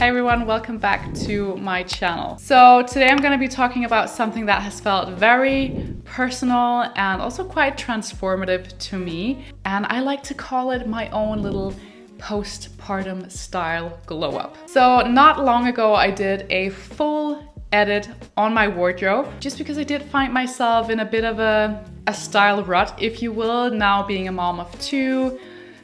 Hey everyone, welcome back to my channel. So today I'm going to be talking about something that has felt very personal and also quite transformative to me. And I like to call it my own little postpartum style glow up. So not long ago I did a full edit on my wardrobe just because I did find myself in a bit of a style rut, if you will, now being a mom of two,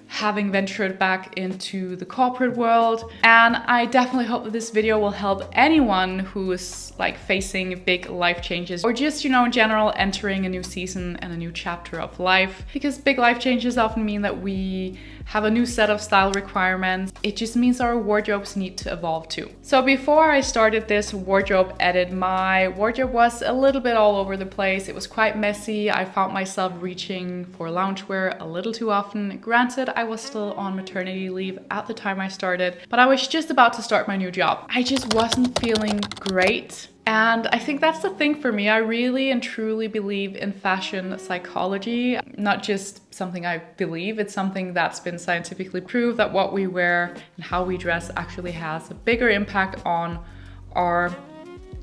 having ventured back into the corporate world. And I definitely hope that this video will help anyone who is like facing big life changes or just, you know, in general entering a new season and a new chapter of life, because big life changes often mean that we have a new set of style requirements. It just means our wardrobes need to evolve too. So before I started this wardrobe edit, my wardrobe was a little bit all over the place. It was quite messy. I found myself reaching for loungewear a little too often. Granted, I was still on maternity leave at the time I started, but I was just about to start my new job. I just wasn't feeling great. And I think that's the thing for me. I really and truly believe in fashion psychology, not just something I believe, it's something that's been scientifically proved that what we wear and how we dress actually has a bigger impact on our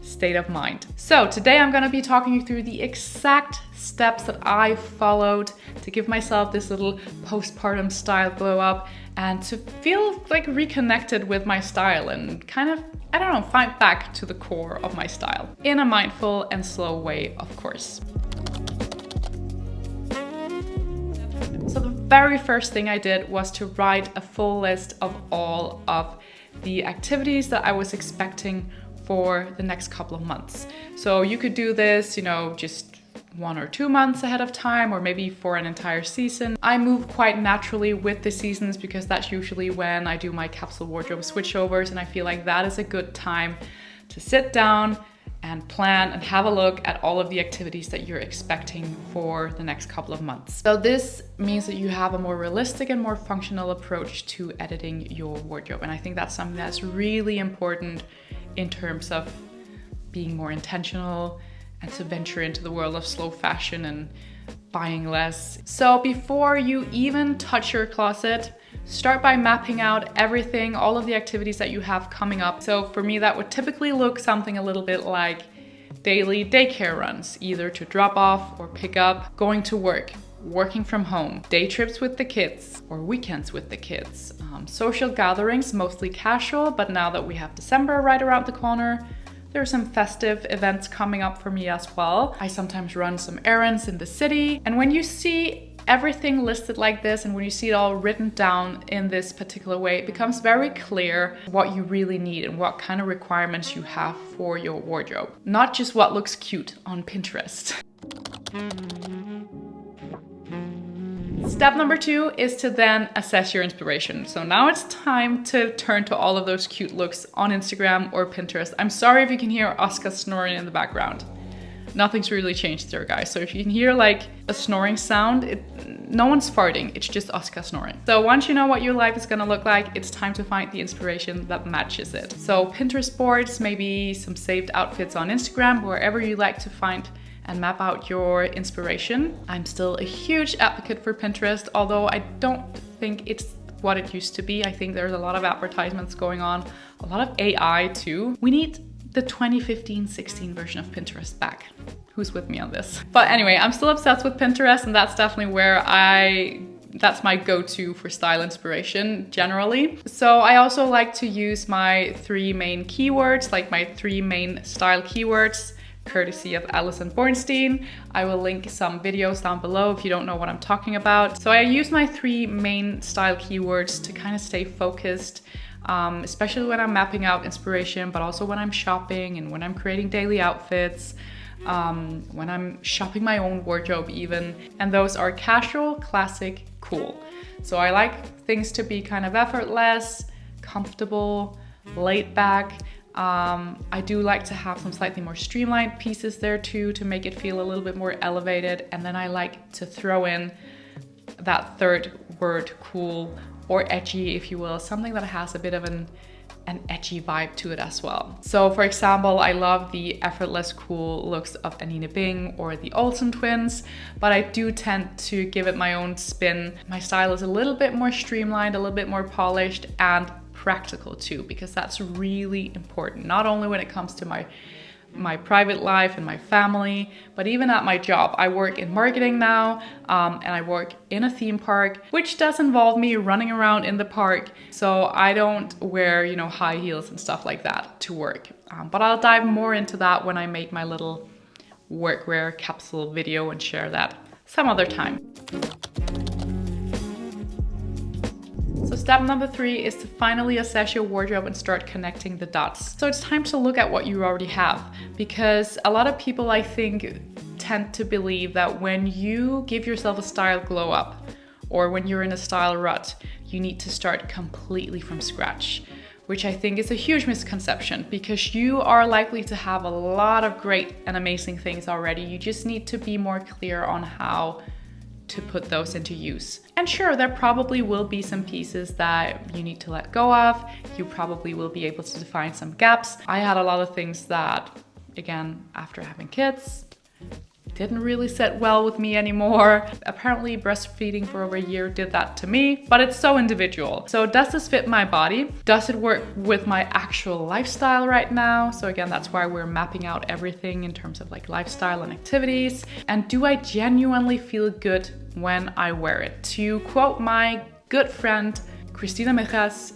state of mind. So today I'm going to be talking you through the exact steps that I followed to give myself this little postpartum style glow up and to feel like reconnected with my style and kind of, I don't know, find back to the core of my style in a mindful and slow way, of course. So the very first thing I did was to write a full list of all of the activities that I was expecting for the next couple of months. So you could do this, you know, just 1 or 2 months ahead of time, or maybe for an entire season. I move quite naturally with the seasons because that's usually when I do my capsule wardrobe switchovers, and I feel like that is a good time to sit down and plan and have a look at all of the activities that you're expecting for the next couple of months. So this means that you have a more realistic and more functional approach to editing your wardrobe. And I think that's something that's really important in terms of being more intentional and to venture into the world of slow fashion and buying less. So before you even touch your closet, start by mapping out everything, all of the activities that you have coming up. So for me, that would typically look something a little bit like daily daycare runs, either to drop off or pick up, going to work, working from home, day trips with the kids or weekends with the kids, social gatherings, mostly casual, but now that we have December right around the corner, there are some festive events coming up for me as well. I sometimes run some errands in the city, and when you see everything listed like this and when you see it all written down in this particular way, it becomes very clear what you really need and what kind of requirements you have for your wardrobe, not just what looks cute on Pinterest. Step number 2 is to then assess your inspiration. So now it's time to turn to all of those cute looks on Instagram or Pinterest. I'm sorry if you can hear Oscar snoring in the background. Nothing's really changed there, guys. So if you can hear like a snoring sound, no one's farting, it's just Oscar snoring. So once you know what your life is gonna look like, it's time to find the inspiration that matches it. So Pinterest boards, maybe some saved outfits on Instagram, wherever you like to find and map out your inspiration. I'm still a huge advocate for Pinterest, although I don't think it's what it used to be. I think there's a lot of advertisements going on, a lot of AI too. We need the 2015-16 version of Pinterest back. Who's with me on this? But anyway, I'm still obsessed with Pinterest, and that's definitely where that's my go-to for style inspiration generally. So I also like to use my 3 main keywords, like my 3 main style keywords, courtesy of Alison Bornstein. I will link some videos down below if you don't know what I'm talking about. So I use my 3 main style keywords to kind of stay focused, especially when I'm mapping out inspiration, but also when I'm shopping and when I'm creating daily outfits, when I'm shopping my own wardrobe even. And those are casual, classic, cool. So I like things to be kind of effortless, comfortable, laid back. I do like to have some slightly more streamlined pieces there too to make it feel a little bit more elevated. And then I like to throw in that third word, cool or edgy, if you will, something that has a bit of an edgy vibe to it as well. So for example, I love the effortless cool looks of Anine Bing or the Olsen twins, but I do tend to give it my own spin. My style is a little bit more streamlined, a little bit more polished, and practical too, because that's really important, not only when it comes to my private life and my family, but even at my job. I work in marketing now, and I work in a theme park, which does involve me running around in the park. So I don't wear, you know, high heels and stuff like that to work. But I'll dive more into that when I make my little workwear capsule video and share that some other time. So step number 3 is to finally assess your wardrobe and start connecting the dots. So it's time to look at what you already have, because a lot of people, I think, tend to believe that when you give yourself a style glow up, or when you're in a style rut, you need to start completely from scratch, which I think is a huge misconception, because you are likely to have a lot of great and amazing things already. You just need to be more clear on how to put those into use. And sure, there probably will be some pieces that you need to let go of. You probably will be able to define some gaps. I had a lot of things that, again, after having kids, didn't really sit well with me anymore. Apparently breastfeeding for over a year did that to me, but it's so individual. So does this fit my body? Does it work with my actual lifestyle right now? So again, that's why we're mapping out everything in terms of like lifestyle and activities. And do I genuinely feel good when I wear it? To quote my good friend, Christina Mejas,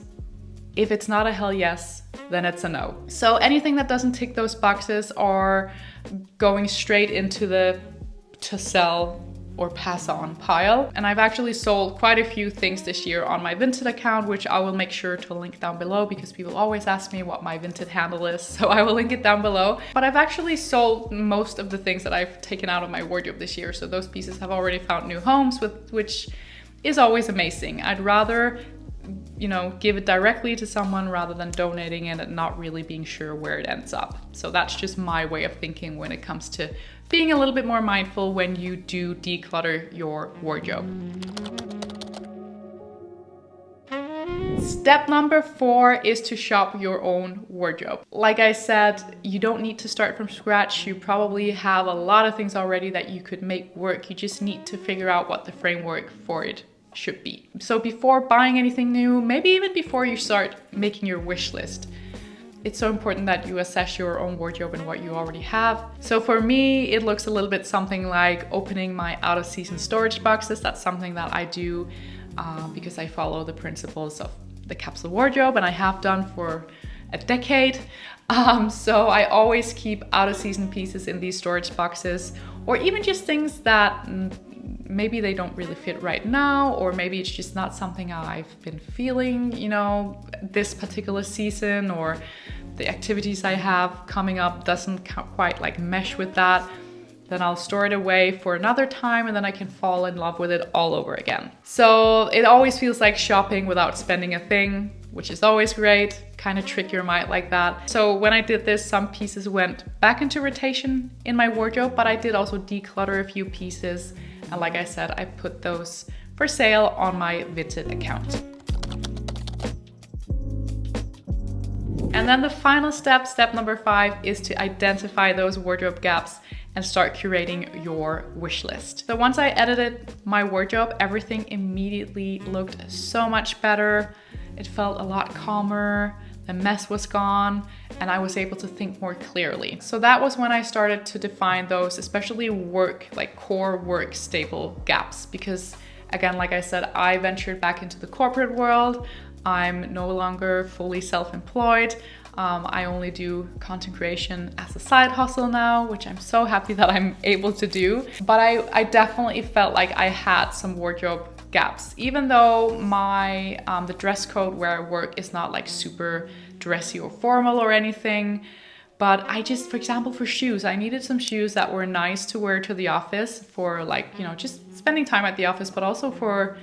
if it's not a hell yes, then it's a no. So anything that doesn't tick those boxes are going straight into the to sell or pass on pile. And I've actually sold quite a few things this year on my Vinted account, which I will make sure to link down below, because people always ask me what my Vinted handle is. So I will link it down below. But I've actually sold most of the things that I've taken out of my wardrobe this year. So those pieces have already found new homes, which is always amazing. I'd rather, you know, give it directly to someone rather than donating it and not really being sure where it ends up. So that's just my way of thinking when it comes to being a little bit more mindful when you do declutter your wardrobe. Step number 4 is to shop your own wardrobe. Like I said, you don't need to start from scratch. You probably have a lot of things already that you could make work. You just need to figure out what the framework for it should be. So before buying anything new, maybe even before you start making your wish list, it's so important that you assess your own wardrobe and what you already have. So for me, it looks a little bit something like opening my out of season storage boxes. That's something that I do because I follow the principles of the capsule wardrobe, and I have done for a decade. So I always keep out of season pieces in these storage boxes, or even just things that maybe they don't really fit right now, or maybe it's just not something I've been feeling, you know, this particular season, or the activities I have coming up doesn't quite like mesh with that. Then I'll store it away for another time, and then I can fall in love with it all over again. So it always feels like shopping without spending a thing, which is always great. Kind of trick your mind like that. So when I did this, some pieces went back into rotation in my wardrobe, but I did also declutter a few pieces. And like I said, I put those for sale on my Vinted account. And then the final step, step number 5, is to identify those wardrobe gaps and start curating your wish list. So once I edited my wardrobe, everything immediately looked so much better. It felt a lot calmer. The mess was gone, and I was able to think more clearly. So that was when I started to define those, especially core work staple gaps, because again, like I said, I ventured back into the corporate world. I'm no longer fully self-employed. I only do content creation as a side hustle now, which I'm so happy that I'm able to do. But I definitely felt like I had some wardrobe gaps, even though my the dress code where I work is not like super dressy or formal or anything. But I just, for example, for shoes, I needed some shoes that were nice to wear to the office for like, you know, just spending time at the office, but also for,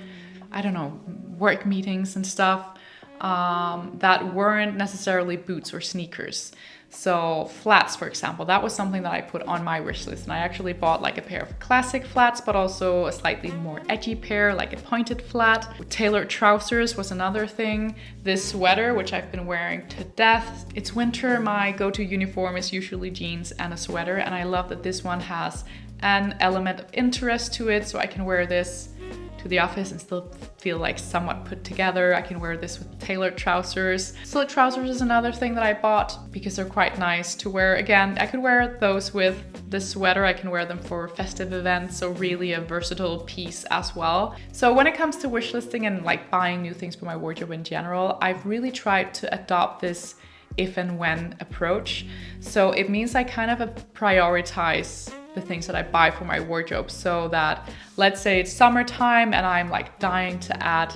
I don't know, work meetings and stuff. That weren't necessarily boots or sneakers. So flats, for example, that was something that I put on my wish list. And I actually bought like a pair of classic flats, but also a slightly more edgy pair, like a pointed flat. Tailored trousers was another thing. This sweater, which I've been wearing to death. It's winter, my go-to uniform is usually jeans and a sweater. And I love that this one has an element of interest to it. So I can wear this to the office and still feel like somewhat put together. I can wear this with tailored trousers. Silk trousers is another thing that I bought because they're quite nice to wear. Again, I could wear those with the sweater. I can wear them for festive events, so really a versatile piece as well. So when it comes to wish listing and like buying new things for my wardrobe in general, I've really tried to adopt this if and when approach. So it means I kind of prioritize the things that I buy for my wardrobe, so that let's say it's summertime and I'm like dying to add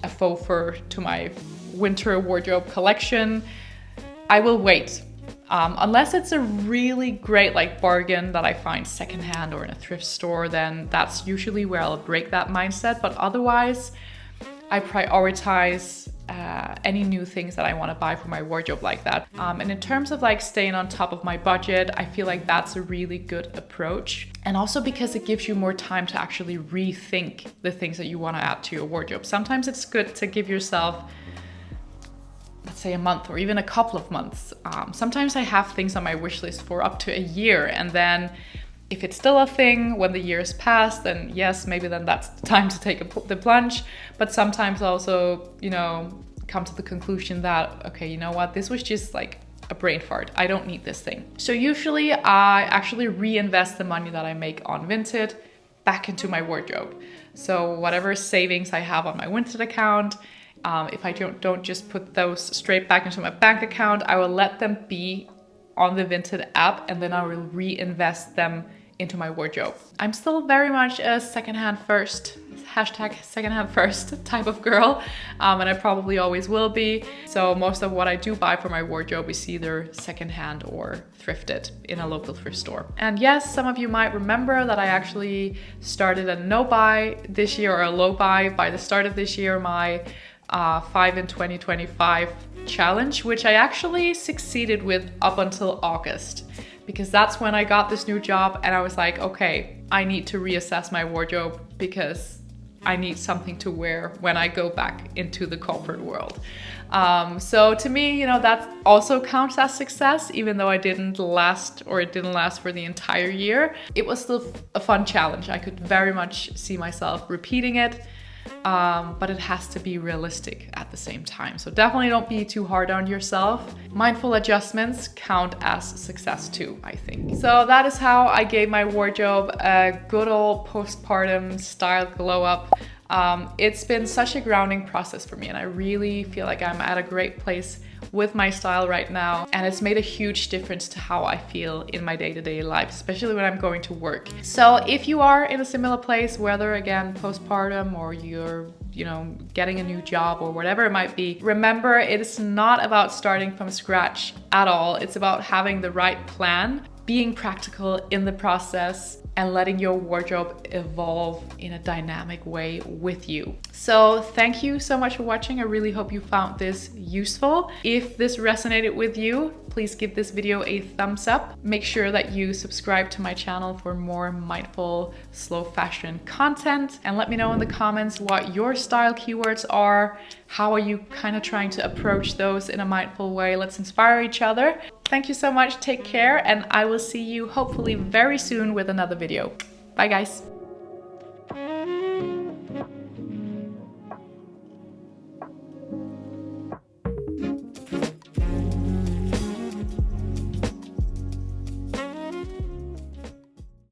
a faux fur to my winter wardrobe collection, I will wait. Unless it's a really great like bargain that I find secondhand or in a thrift store, then that's usually where I'll break that mindset. But otherwise, I prioritize any new things that I want to buy for my wardrobe like that. And in terms of like staying on top of my budget, I feel like that's a really good approach. And also because it gives you more time to actually rethink the things that you want to add to your wardrobe. Sometimes it's good to give yourself, let's say, a month or even a couple of months. Sometimes I have things on my wish list for up to a year, and then if it's still a thing when the year's passed, then yes, maybe then that's the time to take the plunge. But sometimes also, you know, come to the conclusion that, okay, you know what, this was just like a brain fart. I don't need this thing. So usually I actually reinvest the money that I make on Vinted back into my wardrobe. So whatever savings I have on my Vinted account, if I don't just put those straight back into my bank account, I will let them be on the Vinted app, and then I will reinvest them into my wardrobe. I'm still very much a secondhand first, hashtag secondhand first type of girl, and I probably always will be. So most of what I do buy for my wardrobe is either secondhand or thrifted in a local thrift store. And yes, some of you might remember that I actually started a no buy this year, or a low buy by the start of this year, my 5 in 2025 challenge, which I actually succeeded with up until August, because that's when I got this new job and I was like, okay, I need to reassess my wardrobe because I need something to wear when I go back into the corporate world. So to me, you know, that also counts as success, even though it didn't last for the entire year. It was still a fun challenge. I could very much see myself repeating it. But it has to be realistic at the same time. So definitely don't be too hard on yourself. Mindful adjustments count as success too, I think. So that is how I gave my wardrobe a good old postpartum style glow up. It's been such a grounding process for me, and I really feel like I'm at a great place with my style right now, and it's made a huge difference to how I feel in my day-to-day life, especially when I'm going to work. So if you are in a similar place, whether again postpartum or you're, you know, getting a new job or whatever it might be, remember it is not about starting from scratch at all. It's about having the right plan, being practical in the process, and letting your wardrobe evolve in a dynamic way with you. So thank you so much for watching. I really hope you found this useful. If this resonated with you, please give this video a thumbs up. Make sure that you subscribe to my channel for more mindful, slow fashion content, and let me know in the comments what your style keywords are. How are you kind of trying to approach those in a mindful way? Let's inspire each other. Thank you so much. Take care, and I will see you hopefully very soon with another video. Bye guys.